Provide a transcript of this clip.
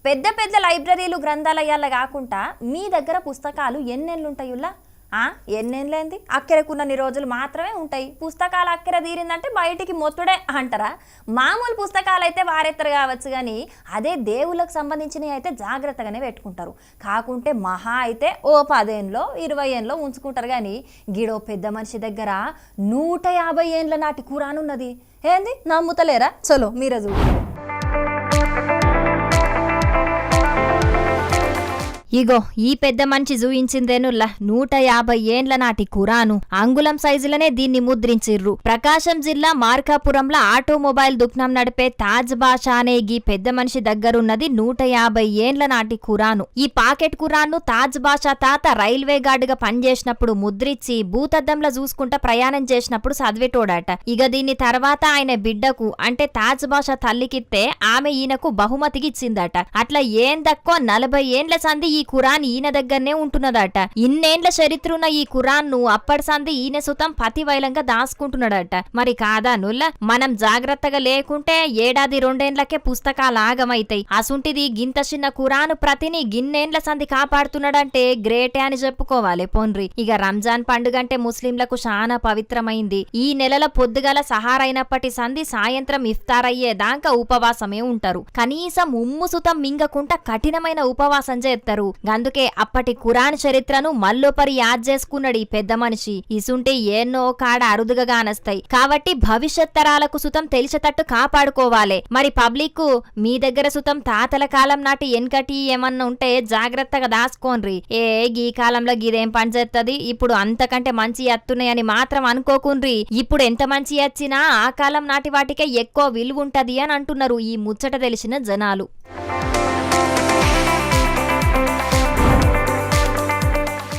పెద్ద పెద్ద లైబ్రరీలు గ్రంథాలయాల కాకుండా మీ దగ్గర పుస్తకాలు ఎన్నెన్నుంటాయుల్లా? ఎన్నెన్లేంది అక్కెరకున్నన్ని రోజులు మాత్రమే ఉంటాయి. పుస్తకాలు అక్కెర తీరిందంటే బయటికి మొత్తుడే అంటారా? మామూలు పుస్తకాలు అయితే వారెత్తరు కావచ్చు, కానీ అదే దేవుళ్ళకు సంబంధించినవి అయితే జాగ్రత్తగానే పెట్టుకుంటారు. కాకుంటే మహా అయితే ఓ 10 ఏళ్ళలో 20 ఏళ్ళలో ఉంచుకుంటారు. కానీ గిడో పెద్ద మనిషి దగ్గర 150 ఏండ్ల నాటి ఖురాన్ ఉన్నది. ఏంది నమ్ముతలేరా? చలో మీరే చూడండి. ఇగో ఈ పెద్ద మనిషి చూయించిందేనుల్లా 150 ఏండ్ల నాటి ఖురాను. అంగుళం సైజులనే దీన్ని ముద్రించిర్రు. ప్రకాశం జిల్లా మార్కాపురంలో ఆటోమొబైల్ దుకాణం నడిపే తాజ్ బాషా అనే ఈ పెద్ద మనిషి దగ్గరున్నది 150 ఏండ్ల నాటి ఖురాను. ఈ పాకెట్ ఖురాన్ను తాజ్ బాషా తాత రైల్వే గార్డుగా పనిచేసినప్పుడు ముద్రించి భూతద్దంలో చూసుకుంటా ప్రయాణం చేసినప్పుడు చదివేటోడట. ఇక దీన్ని తర్వాత ఆయన బిడ్డకు అంటే తాజ్ బాషా తల్లికిస్తే ఆమె ఈయనకు బహుమతికి ఇచ్చిందట. అట్లా ఏం తక్కువ 40 ఏండ్ల సంది ఈ ఖురాన్ ఈయన దగ్గరనే ఉంటున్నదట. ఇన్నేండ్ల చరిత్ర ఉన్న ఈ ఖురాన్ ను అప్పటి సంది ఈయన సుతం పతివైలంగా దాచుకుంటున్నాడట. మరి కాదా నుల్ల? మనం జాగ్రత్తగా లేకుంటే ఏడాది 2 ఏండ్లకే పుస్తకాలు ఆగమైతాయి. అసుంటిది గింత చిన్న ఖురాను ప్రతిని గిన్నేండ్ల సంది కాపాడుతున్నాడంటే గ్రేటే అని చెప్పుకోవాలి. పొన్రి ఇక రంజాన్ పండుగంటే ముస్లింలకు చాలా పవిత్రమైంది. ఈ నెలల పొద్దుగల సహారైనప్పటి సంది సాయంత్రం ఇఫ్తారయ్యేదాకా ఉపవాసమే ఉంటారు. కనీసం ఉమ్ము సుతం మింగకుండా కఠినమైన ఉపవాసం చేస్తారు. అందుకే అప్పటి ఖురాన్ చరిత్రను మల్లోపరి యాద్ చేసుకున్నాడు ఈ పెద్ద మనిషి. ఇసుంటే ఎన్నో కాడ అరుదుగా కానస్తాయి. కాబట్టి భవిష్యత్ తరాలకు సుతం తెలిసేటట్టు కాపాడుకోవాలి. మరి పబ్లిక్ మీ దగ్గర సుతం తాతల కాలం నాటి ఎన్కటి ఏమన్నా ఉంటే జాగ్రత్తగా దాసుకోండ్రి. గీ కాలంలో గిదేం పని చేస్తుంది, ఇప్పుడు అంతకంటే మంచి ఎత్తున్నాయని మాత్రం అనుకోకుండ్రి. ఇప్పుడు ఎంత మంచి వచ్చినా ఆ కాలం నాటి వాటికే ఎక్కువ విలువ ఉంటది అని అంటున్నారు ఈ ముచ్చట తెలిసిన జనాలు.